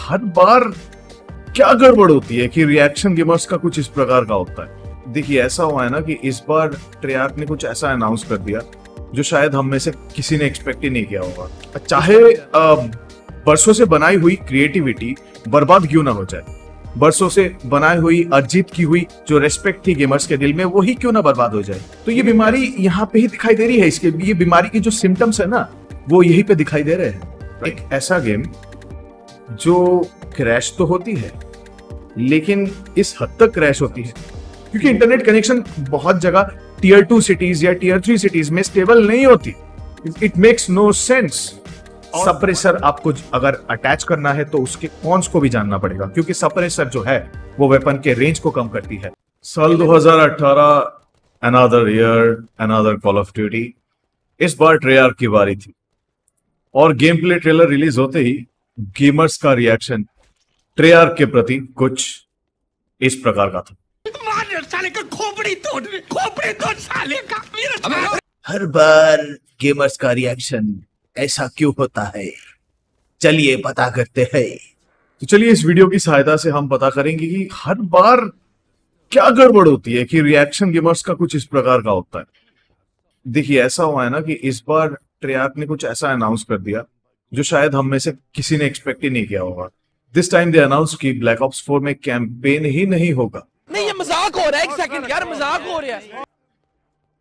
हर बार क्या गड़बड़ होती है कि रिएक्शन गेमर्स का कुछ इस प्रकार का होता है। देखिए ऐसा हुआ है ना कि इस बार ट्रेआर्क ने कुछ ऐसा अनाउंस कर दिया जो शायद हम में से किसी ने एक्सपेक्ट ही नहीं किया होगा। चाहे बरसों से बनाई हुई क्रिएटिविटी बर्बाद क्यों ना हो जाए, बरसों से बनाई हुई अर्जित की हुई जो रेस्पेक्ट थी गेमर्स के दिल में वो ही क्यों ना बर्बाद हो जाए। तो ये बीमारी यहाँ पे ही दिखाई दे रही है। इसके ये बीमारी की जो सिम्टम्स है ना वो यहीं पे दिखाई दे रहे हैं। एक ऐसा गेम जो क्रैश तो होती है लेकिन इस हद तक क्रैश होती है क्योंकि इंटरनेट कनेक्शन बहुत जगह टीयर 2 सिटीज या टीयर 3 सिटीज में स्टेबल नहीं होती। It makes no sense. Suppressor आपको अगर अटैच करना है तो उसके कॉन्स को भी जानना पड़ेगा क्योंकि सप्रेसर जो है वो वेपन के रेंज को कम करती है। साल 2018, another year, another call of duty. इस बार ट्रेआर्क की बारी थी और गेम प्ले ट्रेलर रिलीज होते ही गेमर्स का रिएक्शन ट्रेआर्क के प्रति कुछ इस प्रकार का था। साले का खोपड़ी तोड़ साले का। हर बार गेमर्स का रिएक्शन ऐसा क्यों होता है, चलिए पता करते हैं। तो चलिए इस वीडियो की सहायता से हम पता करेंगे कि हर बार क्या गड़बड़ होती है कि रिएक्शन गेमर्स का कुछ इस प्रकार का होता है। देखिए ऐसा हुआ है ना कि इस बार ट्रेआर्क ने कुछ ऐसा अनाउंस कर दिया जो शायद हम में से किसी ने एक्सपेक्ट ही नहीं किया होगा। दिस टाइम दे अनाउंस कि ब्लैक ऑप्स 4 में कैंपेन ही नहीं होगा। नहीं ये मजाक हो रहा है, एक सेकंड यार, मजाक हो रहा है।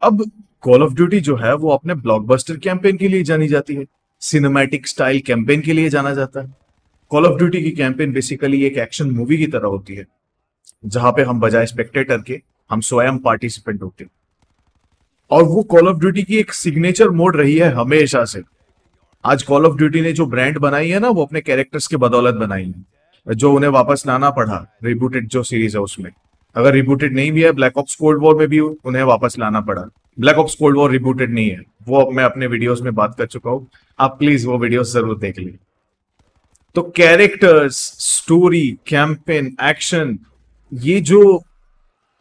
अब कॉल ऑफ ड्यूटी जो है वो अपने ब्लॉकबस्टर कैंपेन के लिए जानी जाती है, सिनेमैटिक स्टाइल कैंपेन के लिए जाना जाता है। कॉल ऑफ ड्यूटी की कैंपेन बेसिकली एक एक्शन मूवी की तरह होती है जहां पे हम बजाय स्पेक्टेटर के हम स्वयं पार्टिसिपेंट होते हैं और वो कॉल ऑफ ड्यूटी की एक सिग्नेचर मोड रही है हमेशा से। आज कॉल ऑफ ड्यूटी ने जो ब्रांड बनाई है ना वो अपने कैरेक्टर्स की बदौलत बनाई है जो उन्हें वापस लाना पड़ा रिबूटेड जो सीरीज है उसमें। अगर रिबूटेड नहीं भी है ब्लैक ऑप्स कोल्ड वॉर में भी उन्हें वापस लाना पड़ा। Black ops cold war rebooted नहीं है, वो मैं अपने वीडियोस में बात कर चुका हूं, आप प्लीज वो वीडियोस जरूर देख लीजिए। तो कैरेक्टर्स, स्टोरी, कैंपेन, एक्शन, ये जो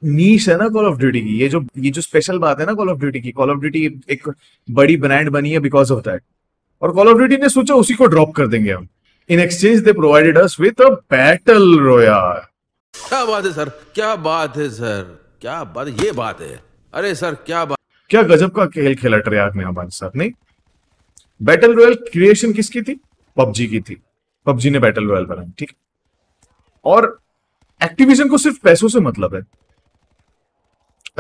नीश है ना कॉल ऑफ ड्यूटी की, ये जो स्पेशल बात है ना कॉल ऑफ ड्यूटी की, कॉल ऑफ ड्यूटी एक बड़ी ब्रांड बनी है बिकॉज ऑफ दैट। और कॉल ऑफ ड्यूटी ने सोचा उसी को ड्रॉप कर देंगे हम। In exchange they provided us with a battle royal. क्या बात है सर, क्या बात है सर, क्या बात है, ये बात है। अरे सर क्या बात, क्या गजब का खेल खेला ट्रेआर्क ने हमारे साथ। नहीं, बैटल रॉयल क्रिएशन किसकी थी? पबजी की थी। पबजी ने बैटल रॉयल बनाई, ठीक। और एक्टिविजन को सिर्फ पैसों से मतलब है।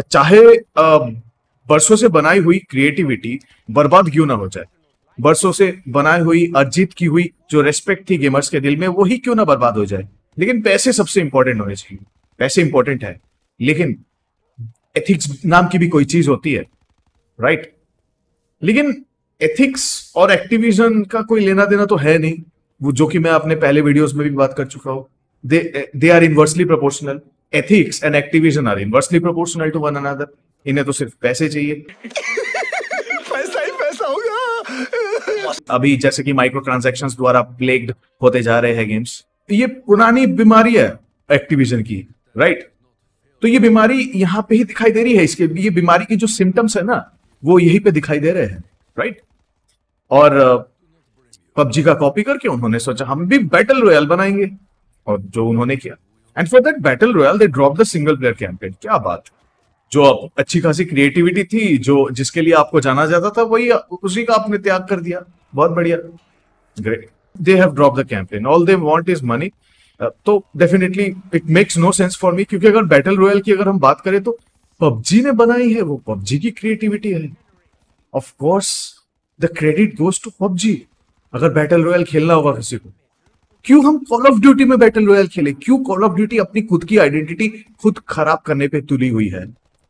चाहे बरसों से बनाई हुई क्रिएटिविटी बर्बाद क्यों ना हो जाए, बरसों से बनाई हुई अर्जित की हुई जो रेस्पेक्ट थी गेमर्स के दिल में वो ही क्यों ना बर्बाद हो जाए, लेकिन पैसे सबसे इंपॉर्टेंट होने चाहिए। पैसे इंपॉर्टेंट है लेकिन एथिक्स नाम की भी कोई चीज होती है, राइट? लेकिन एथिक्स और एक्टिविजन का कोई लेना देना तो है नहीं, वो जो कि मैं अपने पहले वीडियोस में भी बात कर चुका हूं। They are inversely proportional. Ethics and Activision are inversely proportional to one another. इन्हें तो सिर्फ पैसे चाहिए। पैसा ही पैसा होगा। अभी जैसे कि माइक्रो ट्रांजैक्शंस द्वारा प्लेग्ड होते जा रहे हैं गेम्स, ये पुरानी बीमारी है एक्टिविजन की, राइट? तो ये बीमारी यहां पे ही दिखाई दे रही है। इसके ये बीमारी की जो सिम्टम्स है ना वो यहीं पे दिखाई दे रहे हैं, राइट? और पबजी का कॉपी करके उन्होंने सोचा हम भी बैटल रॉयल बनाएंगे और जो उन्होंने किया। And for that battle royal they drop the single player campaign. क्या बात, जो अच्छी खासी क्रिएटिविटी थी, जो जिसके लिए आपको जाना जाता था, वही उसी का आपने त्याग कर दिया। बहुत बढ़िया, great. They have drop the campaign, all they want is money. तो definitely it makes no sense for me, क्योंकि अगर बैटल रॉयल की अगर हम बात करें तो पबजी ने बनाई है, वो पबजी की क्रिएटिविटी है। Of course the credit goes to PUBG. अगर बैटल रॉयल खेलना होगा किसी को, क्यों हम कॉल ऑफ ड्यूटी में बैटल रॉयल खेले? क्यों कॉल ऑफ ड्यूटी अपनी खुद की आइडेंटिटी खुद खराब करने पे तुली हुई है?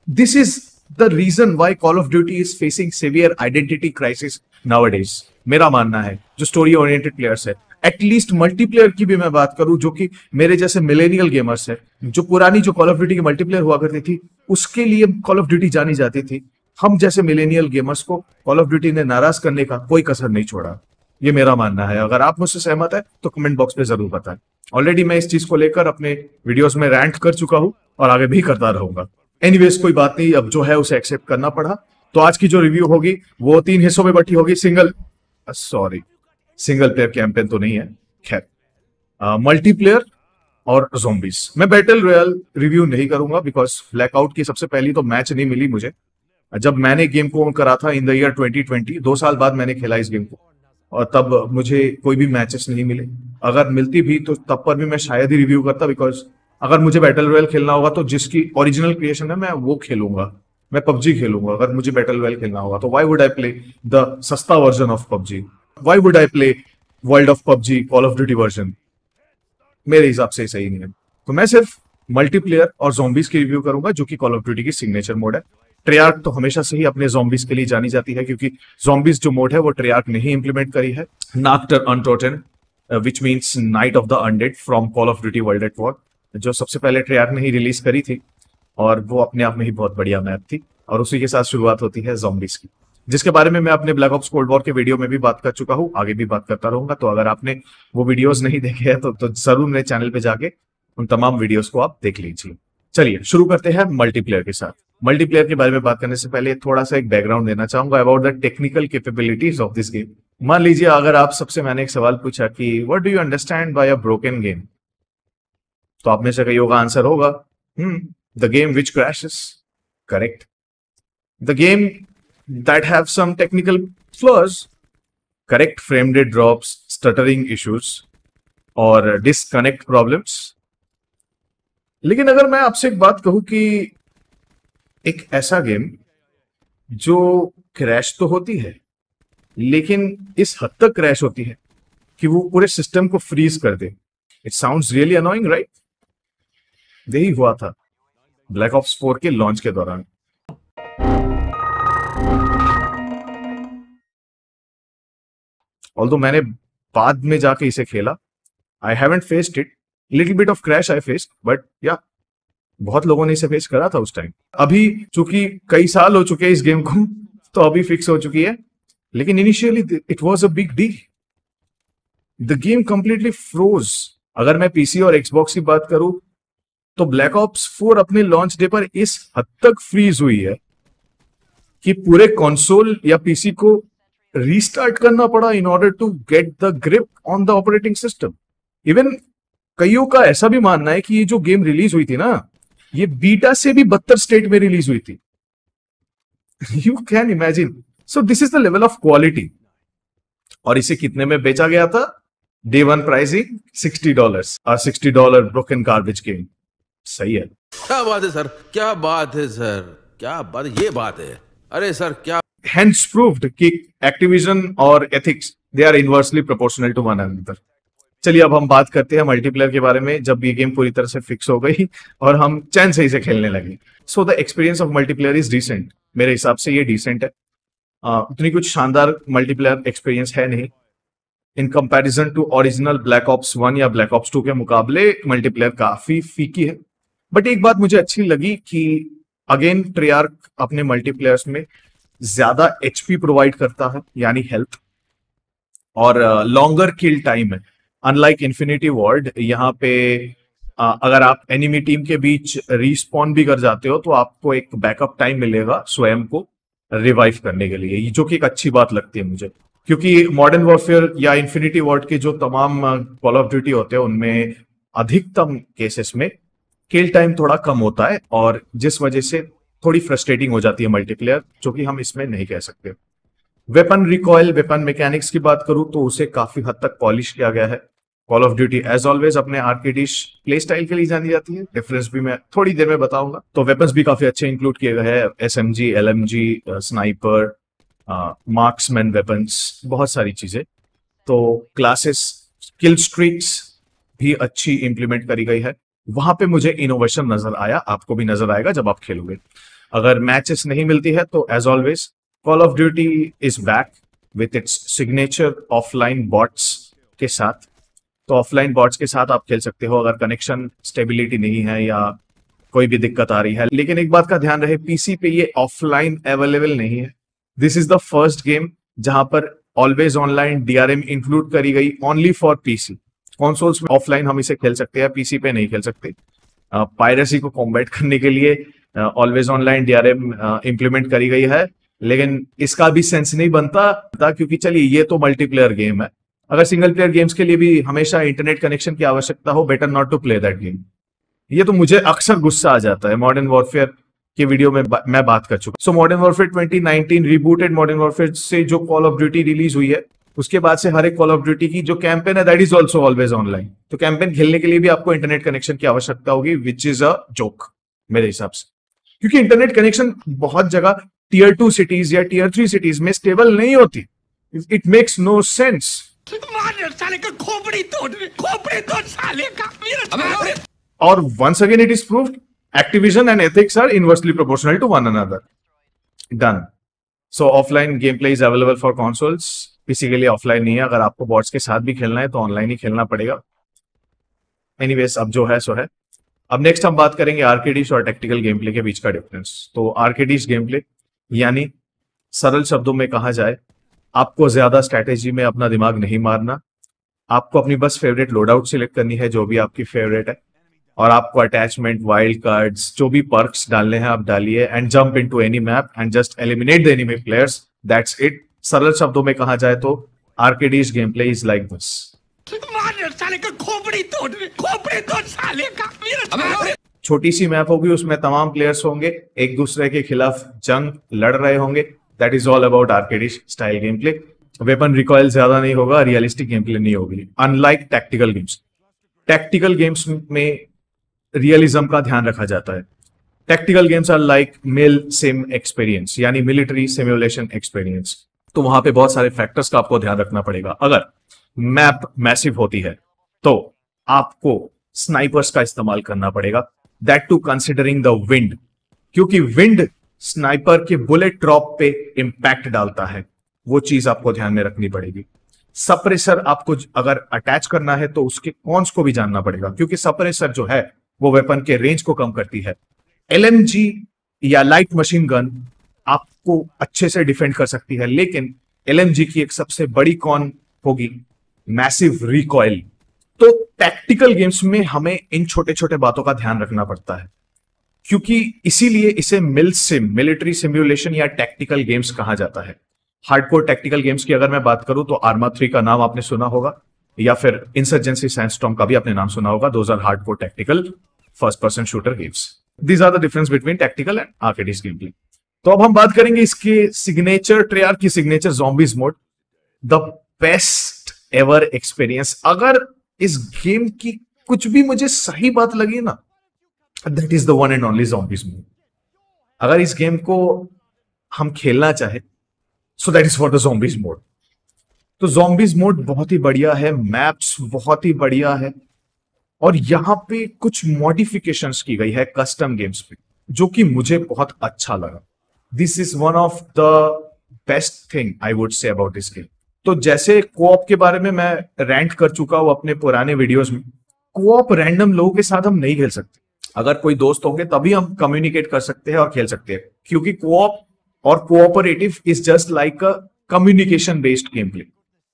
This is the reason why Call of Duty is facing severe identity crisis nowadays. मेरा मानना है जो स्टोरी ओरिएंटेड प्लेयर्स है, एटलीस्ट मल्टीप्लेयर की भी मैं बात करूं, जो कि मेरे जैसे मिलेनियल गेमर्स है, जो पुरानी जो कॉल ऑफ ड्यूटी की मल्टीप्लेयर हुआ करती थी उसके लिए कॉल ऑफ ड्यूटी जानी जाती थी, हम जैसे मिलेनियल गेमर्स को कॉल ऑफ ड्यूटी ने नाराज करने का कोई कसर नहीं छोड़ा। ये मेरा मानना है। अगर आप मुझसे सहमत है तो कमेंट बॉक्स में जरूर बताएं। ऑलरेडी मैं इस चीज को लेकर अपने वीडियोस में रैंट कर चुका हूं और आगे भी करता रहूंगा। एनीवेज कोई बात नहीं, अब जो है उसे एक्सेप्ट करना पड़ा। तो आज की जो रिव्यू होगी वो 3 हिस्सों में बटी होगी। सिंगल प्लेयर कैंपेन तो नहीं है, खैर मल्टीप्लेयर और zombies। मैं बैटल रॉयल रिव्यू नहीं करूंगा बिकॉज ब्लैकआउट की सबसे पहली तो मैच नहीं मिली मुझे। जब मैंने गेम को ओन करा था इन द ईयर 2020, 2 साल बाद मैंने खेला इस गेम को, और तब मुझे कोई भी मैचेस नहीं मिले। अगर मिलती भी तो तब पर भी मैं शायद ही रिव्यू करता, बिकॉज अगर मुझे बैटल रॉयल खेलना होगा तो जिसकी ओरिजिनल क्रिएशन है मैं वो खेलूंगा, मैं पबजी खेलूंगा। अगर मुझे बैटल रॉयल खेलना होगा तो why would I play the सस्ता version of PUBG, why would I play world of PUBG call of duty version, मेरे हिसाब से सही नहीं है। तो मैं सिर्फ मल्टीप्लेयर और zombies की रिव्यू करूंगा जो कि कॉल ऑफ ड्यूटी की सिग्नेचर मोड है। ट्रेआर्क तो हमेशा से ही अपने zombies के लिए जानी जाती है, क्योंकि zombies जो मोड है वो ट्रेआर्क ने ही इंप्लीमेंट करी है। Nacht der Untoten which means night of the undead from call of duty world at war, जो सबसे पहले ट्रेआर्क ने ही रिलीज करी थी, और वो अपने आप में ही बहुत बढ़िया मैप थी। और उसी के साथ शुरुआत होती है zombies की, जिसके बारे में मैं अपने ब्लैक ऑप्स कोल्ड वॉर के वीडियो में भी बात कर चुका हूं, आगे भी बात करता रहूंगा। तो अगर आपने वो वीडियोस नहीं देखे हैं तो जरूर मेरे चैनल पे जाके उन तमाम वीडियोस को आप देख लीजिए। चलिए शुरू करते हैं मल्टीप्लेयर के साथ। मल्टीप्लेयर के बारे में बात करने से पहले थोड़ा सा एक बैकग्राउंड देना चाहूंगा about the technical capabilities of this game. मान लीजिए अगर आप सबसे मैंने एक सवाल पूछा कि what do you understand by a broken game, तो आप में से कईयों का आंसर होगा the game which crashes. Correct. The game that have some technical flaws, correct frame rate drops, stuttering issues और disconnect problems। लेकिन अगर मैं आपसे एक बात कहूं कि एक ऐसा गेम जो क्रैश तो होती है लेकिन इस हद तक क्रैश होती है कि वो पूरे सिस्टम को फ्रीज कर दे, it sounds really annoying, right? यही हुआ था ब्लैक ऑप्स 4 के लॉन्च के दौरान। ऑल्दो मैंने बाद में जाके इसे खेला, I haven't faced it, little bit of crash I faced, but या बहुत लोगों ने इसे फेस करा था उस टाइम। अभी चूंकि कई साल हो चुके हैं इस गेम को तो अभी फिक्स हो चुकी है, लेकिन initially it was a big deal. The game completely froze. अगर मैं पीसी और एक्सबॉक्स की बात करूं तो ब्लैक ऑप्स 4 अपने लॉन्च डे पर इस हद तक फ्रीज हुई है कि पूरे कंसोल या पीसी को रीस्टार्ट करना पड़ा in order to get the grip on the operating system. Even कईयों का ऐसा भी मानना है कि ये जो गेम रिलीज हुई थी ना, ये बीटा से भी बदतर स्टेट में रिलीज हुई थी। You can imagine. So this is the level of quality. और इसे कितने में बेचा गया था? डे वन प्राइसिंग $60 और $60 ब्रोकन गार्बेज गेम। सही है। क्या बात है सर, क्या बात है सर, क्या बात, ये बात है। अरे सर क्या Hence proved कि Activision और Ethics they are inversely proportional to one another। चलिए अब हम बात करते हैं मल्टीप्लेयर के बारे में, जब ये गेम पूरी तरह से फिक्स हो गई और हम चैन से इसे खेलने लगे। So the experience of multiplayer is decent. मेरे हिसाब से ये डिसेंट है। उतनी कुछ शानदार मल्टीप्लेयर एक्सपीरियंस है नहीं in comparison to original Black Ops 1 या ब्लैक ऑप्स 2 के मुकाबले मल्टीप्लेयर काफी फीकी है। बट एक बात मुझे अच्छी लगी कि अगेन ट्रेआर्क अपने मल्टीप्लेयर्स में ज्यादा एचपी प्रोवाइड करता है, यानी हेल्थ, और लॉन्गर किल टाइम है। अनलाइक इन्फिनिटी वॉर्ड, यहाँ पे अगर आप एनिमी टीम के बीच रिस्पॉन भी कर जाते हो तो आपको एक बैकअप टाइम मिलेगा स्वयं को रिवाइव करने के लिए, जो कि एक अच्छी बात लगती है मुझे, क्योंकि मॉडर्न वॉरफेयर या इन्फिनिटी वॉर्ड के जो तमाम कॉल ऑफ ड्यूटी होते हैं उनमें अधिकतम केसेस में किल टाइम थोड़ा कम होता है, और जिस वजह से थोड़ी फ्रस्ट्रेटिंग हो जाती है मल्टीप्लेयर, जो कि हम इसमें नहीं कह सकते। वेपन रिकॉइल, वेपन मैकेनिक्स की बात करूं तो उसे काफी हद तक पॉलिश किया गया है। Call of Duty as always अपने आर्केडिश प्ले स्टाइल के लिए जानी जाती है, डिफरेंस भी मैं थोड़ी देर में बताऊंगा। तो वेपन्स भी काफी अच्छे इंक्लूड किए गए हैं, SMG, LMG, sniper, marksman weapons, बहुत सारी चीजें। तो क्लासेस, किल स्ट्रीक्स भी अच्छी इंप्लीमेंट करी गई है। वहां पे मुझे इनोवेशन नजर आया, आपको भी नजर आएगा जब आप खेलोगे। अगर मैचेस नहीं मिलती है तो as always Call of Duty is back with its signature offline bots के साथ। तो ऑफलाइन बॉट्स के साथ आप खेल सकते हो अगर कनेक्शन स्टेबिलिटी नहीं है या कोई भी दिक्कत आ रही है। लेकिन एक बात का ध्यान रहे, पीसी पे ये ऑफलाइन अवेलेबल नहीं है। This is the first game जहां पर ऑलवेज ऑनलाइन डीआरएम इंक्लूड करी गई ओनली फॉर पीसी। कंसोल्स में ऑफलाइन हम इसे खेल सकते हैं, पीसी पे नहीं खेल सकते। पायरेसी को कॉम्बैट करने के लिए ऑलवेज ऑनलाइन डीआरएम इंप्लीमेंट करी गई है, लेकिन इसका भी सेंस नहीं बनता क्योंकि चलिए ये तो मल्टीप्लेयर गेम है, अगर सिंगल प्लेयर गेम्स के लिए भी हमेशा इंटरनेट कनेक्शन की आवश्यकता हो, better not to play that game. ये तो मुझे अक्सर गुस्सा आ जाता है। मॉडर्न वॉरफेयर के वीडियो में मैं बात कर चुका। So modern warfare 2019 rebooted modern warfare से जो कॉल ऑफ ड्यूटी रिलीज हुई है, उसके बाद से हर एक कॉल ऑफ ड्यूटी की जो कैंपेन है that is also always online. तो कैंपेन खेलने के लिए भी आपको इंटरनेट कनेक्शन की आवश्यकता होगी, विच इज अ जोक मेरे हिसाब से, क्योंकि इंटरनेट कनेक्शन बहुत जगह टियर 2 सिटीज या टियर 3 सिटीज में स्टेबल नहीं होती। It makes no sense. साले का खोपड़ी तोड़ साले का। और once again it is proved Activision and ethics are inversely proportional to one another. Done. So offline game play is available for consoles, PC के लिए ऑफलाइन नहीं है। अगर आपको बॉट्स के साथ भी खेलना है तो ऑनलाइन ही खेलना पड़ेगा। एनीवेज, अब जो है सो है। अब नेक्स्ट हम बात करेंगे आर्केडिश और टैक्टिकल गेम प्ले के बीच का डिफरेंस। तो आर्केडिश गेम प्ले यानी सरल शब्दों में कहा जाए, आपको ज्यादा स्ट्रैटेजी में अपना दिमाग नहीं मारना, आपको अपनी बस फेवरेट लोडआउट सिलेक्ट करनी है जो भी आपकी फेवरेट है, और आपको अटैचमेंट, वाइल्ड कार्ड्स, जो भी पर्क्स डालने हैं आप डालिए and jump into any map and just eliminate the enemy players, that's it. सरल शब्दों में कहा जाए तो arcadish game play is like this. साले का खोपड़ी तोड़ साले का। छोटी सी मैप होगी, उसमें तमाम प्लेयर्स होंगे, एक दूसरे के खिलाफ जंग लड़ रहे होंगे। That is all about arcadish style game play. Weapon recoil ज्यादा नहीं होगा, रियलिस्टिक गेम प्ले नहीं होगी, unlike tactical games. Tactical games में रियलिज्म का ध्यान रखा जाता है। Tactical games are like mil sim experience, यानी मिलिट्री सिमुलेशन एक्सपीरियंस। तो वहां पे बहुत सारे फैक्टर्स का आपको ध्यान रखना पड़ेगा। अगर मैप मैसिव होती है तो आपको स्नाइपर्स का इस्तेमाल करना पड़ेगा, that too considering the wind, क्योंकि विंड स्नाइपर के बुलेट ड्रॉप पे इंपैक्ट डालता है, वो चीज आपको ध्यान में रखनी पड़ेगी। सप्रेसर आपको अगर अटैच करना है तो उसके कॉन्स को भी जानना पड़ेगा, क्योंकि सप्रेसर जो है वो वेपन के रेंज को कम करती है। एलएमजी या लाइट मशीन गन आपको अच्छे से डिफेंड कर सकती है, लेकिन एलएमजी की एक सबसे बड़ी कॉन होगी मैसिव रिकॉइल। तो टैक्टिकल गेम्स में हमें इन छोटे छोटे बातों का ध्यान रखना पड़ता है, क्योंकि इसीलिए इसे मिल सिम, मिलिट्री सिम्युलेशन या टैक्टिकल गेम्स कहा जाता है। हार्डकोर टैक्टिकल गेम्स की अगर मैं बात करूं तो आर्मा 3 का नाम आपने सुना होगा, या फिर इंसर्जेंसी सैंडस्टॉर्म का भी आपने नाम सुना होगा। Those are hardcore tactical first person shooter games. These are the difference between tactical and arcadish game play. तो अब हम बात करेंगे इसके सिग्नेचर, ट्रेआर्क की signature zombies mode, the best ever experience. अगर इस गेम की कुछ भी मुझे सही बात लगी ना, that is the one and only zombies mode. अगर इस गेम को हम खेलना चाहे so that is for the zombies mode. तो ज़ॉम्बीज मोड बहुत ही बढ़िया है, मैप्स बहुत ही बढ़िया है, और यहां पे कुछ मॉडिफिकेशंस की गई है कस्टम गेम्स पे, जो कि मुझे बहुत अच्छा लगा। This is one of the best thing I would say about this game. तो जैसे कोऑप के बारे में मैं रैंट कर चुका हूं अपने पुराने वीडियोस में, कोऑप रैंडम लोगों के साथ हम नहीं खेल सकते। अगर कोई दोस्त होंगे तभी हम कम्युनिकेट कर सकते हैं और खेल सकते हैं, क्योंकि कोऑप और cooperative is just like a communication based game play.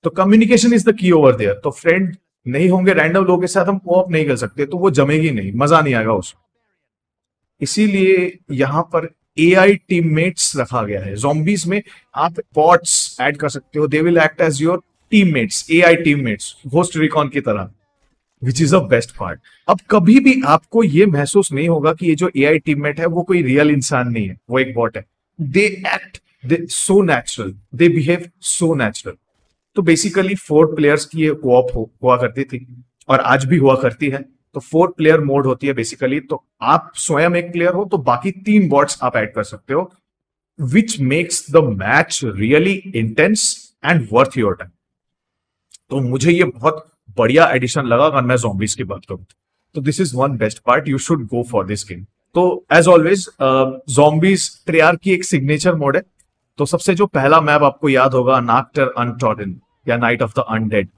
तो communication is the key over there. तो फ्रेंड नहीं होंगे रैंडम लोगों के साथ, हम कोऑप नहीं कर सकते, तो वो जमेगी नहीं, मजा नहीं आएगा उसमें। इसीलिए यहां पर एआई टीममेट्स रखा गया है। ज़ॉम्बीज में आप बॉट्स ऐड कर सकते हो, they will act as your teammates, AI teammates, Ghost Recon की तरह, which is the best part. अब कभी भी आपको ये महसूस नहीं होगा कि ये जो एआई टीममेट है वो कोई रियल इंसान नहीं है, वो एक बॉट है। They act so natural, they behave so natural. तो बेसिकली 4 प्लेयर्स की ये कोऑप हुआ करती थी, और आज भी हुआ करती है। तो 4 प्लेयर मोड होती है बेसिकली। तो आप स्वयं एक प्लेयर हो तो बाकी 3 बॉट्स आप ऐड कर सकते हो, which makes the match really intense and worth your time. तो मुझे ये बहुत बढ़िया एडिशन लगा अगर मैं ज़ॉम्बीज की बात करूं तो। This is one best part, you should go for this game. तो एज ऑलवेज ज़ॉम्बीज ट्रेआर्क की एक सिग्नेचर मोड है। तो सबसे जो पहला मैप आपको याद होगा, नाक्टर अनट्रॉडन या नाइट ऑफ द अनडेड,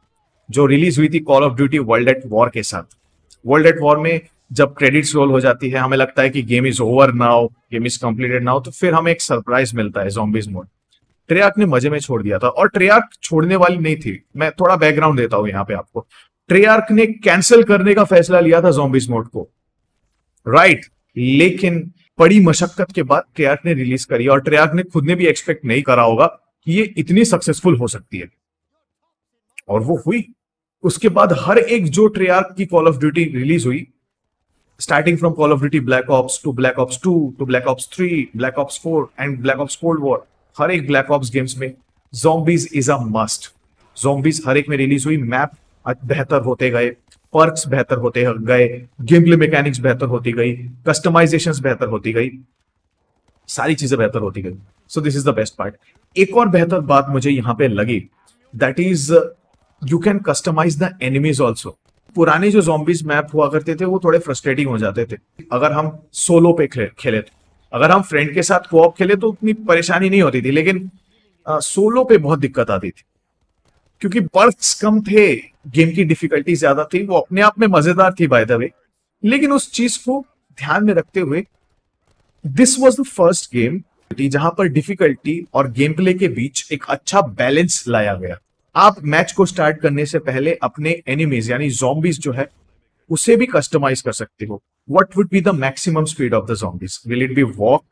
जो रिलीज हुई थी call of duty world at war के साथ। वर्ल्ड एट वॉर में जब क्रेडिट्स रोल हो जाती है, हमें लगता है कि game is over now, game is completed now, तो फिर हमें एक सरप्राइज मिलता है, ज़ॉम्बीज मोड। ट्रेआर्क ने मजे में छोड़ दिया था, और ट्रेआर्क छोड़ने वाली नहीं थी। मैं थोड़ा बैकग्राउंड देता हूं यहाँ पे आपको। ट्रेआर्क ने कैंसिल करने का फैसला लिया था ज़ॉम्बीज मोड को, राइट, लेकिन बड़ी मशक्कत के बाद ट्रेआर्क ने रिलीज करी, और ट्रेआर्क ने खुद ने भी एक्सपेक्ट नहीं करा होगा कि ये इतनी सक्सेसफुल हो सकती है। और वो हुई। उसके बाद हर एक जो ट्रेआर्क की कॉल ऑफ ड्यूटी रिलीज हुई, starting from call of duty black ops to black ops 2 to black ops 3, black ops 4 and black ops cold war, हर एक ब्लैक ऑप्स गेम्स में zombies is a must. Zombies हर एक में release हुई, map बेहतर होते गए, पर्क्स बेहतर होते गए, गेम प्ले मैकेनिक्स बेहतर होती गई, कस्टमाइजेशंस बेहतर होती गई, सारी चीजें बेहतर होती गई। So this is the best part. एक और बेहतर बात मुझे यहां पे लगी, that is you can customize the enemies also. पुराने जो ज़ॉम्बीज मैप हुआ करते थे वो थोड़े फ्रस्ट्रेटिंग हो जाते थे अगर हम सोलो पे खेले तो। अगर हम फ्रेंड के साथ कोऑप खेले तो उतनी परेशानी नहीं होती थी, लेकिन सोलो पे बहुत दिक्कत आती थी क्योंकि पर्क्स कम थे, गेम की डिफिकल्टी ज्यादा थी। वो अपने आप में मजेदार थी बाय द वे, लेकिन उस चीज को ध्यान में रखते हुए this was the first game जहां पर डिफिकल्टी और गेम प्ले के बीच एक अच्छा बैलेंस लाया गया। आप मैच को स्टार्ट करने से पहले अपने एनिमीज यानी ज़ॉम्बीज जो है उसे भी कस्टमाइज कर सकते हो। What would be the maximum speed of the zombies? Will it be walk,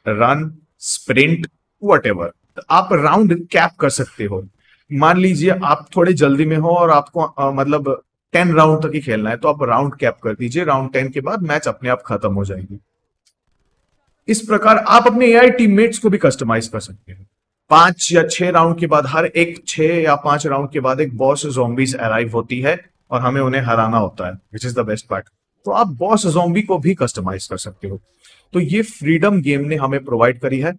run, sprint, whatever. आप राउंड कैप कर सकते हो। मान लीजिए आप थोड़े जल्दी में हो और आपको मतलब 10 राउंड तक ही खेलना है, तो आप राउंड कैप कर दीजिए। राउंड 10 के बाद मैच अपने आप खत्म हो जाएगी। इस प्रकार आप अपने एआई टीममेट्स को भी कस्टमाइज कर सकते हैं। 5 या 6 राउंड के बाद, हर एक 6 या 5 राउंड के बाद एक बॉस ज़ॉम्बीज अराइव होती है और हमें उन्हें हराना होता है, विच इज द बेस्ट पार्ट। तो आप बॉस ज़ॉम्बी को भी कस्टमाइज कर सकते हो। तो ये फ्रीडम गेम ने हमें प्रोवाइड करी है।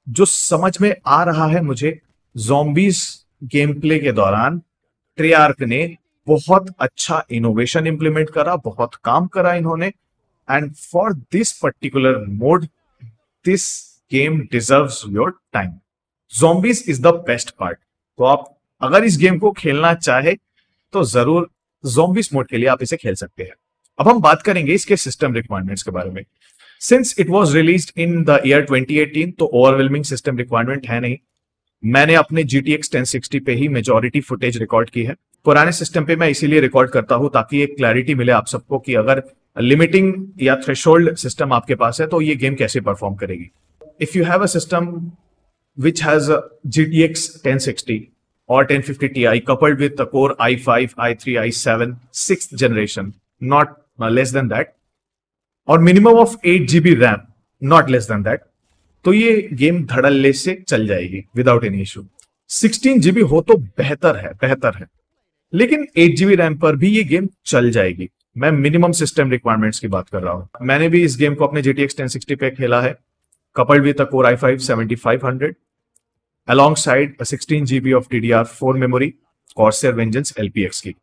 जो समझ में आ रहा है मुझे, ज़ॉम्बीज गेम प्ले के दौरान ट्रेआर्क ने बहुत अच्छा इनोवेशन इंप्लीमेंट करा, बहुत काम करा इन्होंने। And for this particular mode this game deserves your time. Zombies is the best part. तो आप अगर इस गेम को खेलना चाहे तो जरूर ज़ॉम्बीज मोड के लिए आप इसे खेल सकते हैं। अब हम बात करेंगे इसके सिस्टम रिक्वायरमेंट्स के बारे में। Since it was released in the year 2018, तो ओवरवेलमिंग सिस्टम रिक्वायरमेंट है नहीं। मैंने अपने GTX 1060 पे ही मेजॉरिटी फुटेज रिकॉर्ड की है। पुराने सिस्टम पे मैं इसीलिए रिकॉर्ड करता हूं ताकि एक क्लैरिटी मिले आप सबको कि अगर लिमिटिंग या थ्रेशोल्ड सिस्टम आपके पास है तो ये गेम कैसे परफॉर्म करेगी। If you have a system which has a GTX 1060 or 1050 Ti coupled with the Core i5, i3, i7, 6th generation, not less than that, और minimum of 8 GB RAM, not less than that, तो ये game धड़ल्ले से चल जाएगी without any issue. 16 GB हो तो बेहतर है, लेकिन 8 GB RAM पर भी ये गेम चल जाएगी। मैं मिनिमम सिस्टम रिक्वायरमेंट्स की बात कर रहा हूं। मैंने भी इस गेम को अपने GTX 1060 पे खेला है, coupled with a Core i5 7500 alongside a 16 GB of DDR4 memory, Corsair Vengeance LPX की।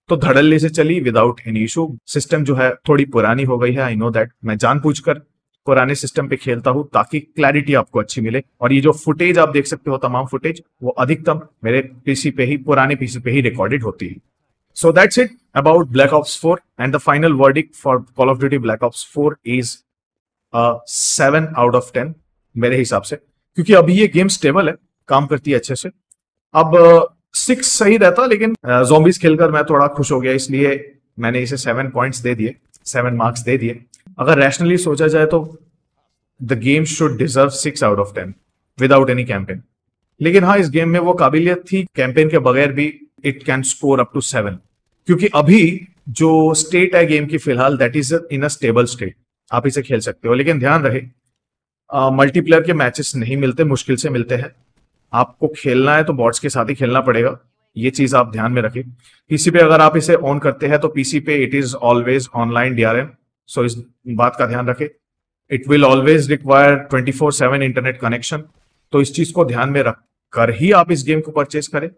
तो धड़ल्ले से चली विदाउट एनी इशू। सिस्टम जो है थोड़ी पुरानी हो गई है, आई नो दैट। मैं जानबूझकर पुराने सिस्टम पे खेलता हूं ताकि क्लैरिटी आपको अच्छी मिले। और ये जो फुटेज आप देख सकते हो, तमाम फुटेज वो अधिकतम मेरे पीसी पे ही, पुराने पीसी पे ही रिकॉर्डेड होती है। So that's it about black ops 4 and the final verdict for call of duty black ops 4 is 7 out of 10 मेरे हिसाब से, क्योंकि अभी ये गेम स्टेबल है, काम करती है अच्छे से। अब 6 सही रहता, लेकिन ज़ॉम्बीज खेलकर मैं थोड़ा खुश हो गया, इसलिए मैंने इसे 7 पॉइंट्स दे दिए, 7 मार्क्स दे दिए। अगर रैशनली सोचा जाए तो the game should deserve 6 out of 10 without any campaign. लेकिन हाँ, इस गेम में वो काबिलियत थी, कैंपेन के बगैर भी it can score up to 7, क्योंकि अभी जो स्टेट है गेम की फिलहाल, that is in a stable state. आप इसे खेल सकते हो, लेकिन ध्यान रहे मल्टीप्लेयर के मैचेस नहीं मिलते, मुश्किल से मिलते हैं। आपको खेलना है तो बॉट्स के साथ ही खेलना पड़ेगा, ये चीज आप ध्यान में रखें। पीसी पे अगर आप इसे ऑन करते हैं तो पीसी पे it is always online DRM, सो इस बात का ध्यान रखें। It will always require 24/7 internet connection, तो इस चीज को ध्यान में रख कर ही आप इस गेम को परचेज करें।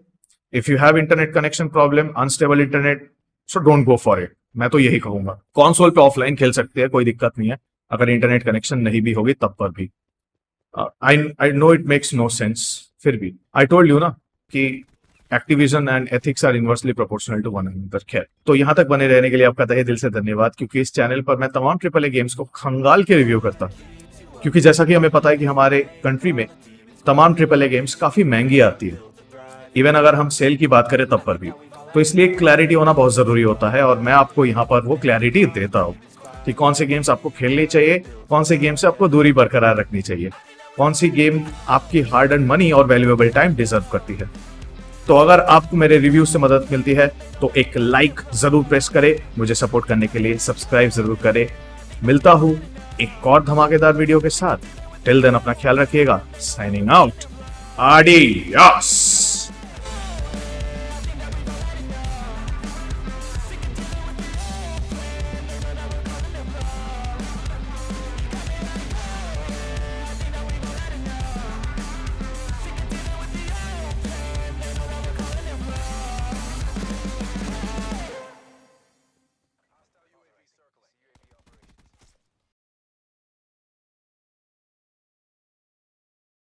If you have internet connection problem, unstable internet, so don't go for it, मैं तो यही कहूंगा। कॉन्सोल पे ऑफलाइन खेल सकते हैं, कोई दिक्कत नहीं है, अगर इंटरनेट कनेक्शन नहीं भी होगी तब पर भी। I know it makes no sense, फिर भी आई टोल्ड यू ना कि Activision and ethics are inversely proportional to one another. खैर, तो यहां तक बने रहने के लिए आपका तहे दिल से धन्यवाद, क्योंकि इस चैनल पर मैं तमाम AAA गेम्स को खंगाल के रिव्यू करता हूं, क्योंकि जैसा कि हमें पता है कि हमारे कंट्री में तमाम AAA गेम्स काफी महंगी आती है, इवन अगर हम सेल की बात करें तब पर भी। तो इसलिए क्लैरिटी होना बहुत जरूरी होता है, और मैं आपको यहाँ पर वो क्लैरिटी देता हूँ कि कौन से गेम्स आपको खेलने चाहिए, कौन से गेम से आपको दूरी बरकरार रखनी चाहिए, कौन सी गेम आपकी हार्ड एंड मनी और वैल्यूएबल टाइम डिजर्व करती है। तो अगर आपको मेरे रिव्यू से मदद मिलती है तो एक लाइक जरूर प्रेस करें, मुझे सपोर्ट करने के लिए सब्सक्राइब जरूर करें। मिलता हूं एक और धमाकेदार वीडियो के साथ। टिल देन अपना ख्याल रखिएगा। Signing out. आडियास।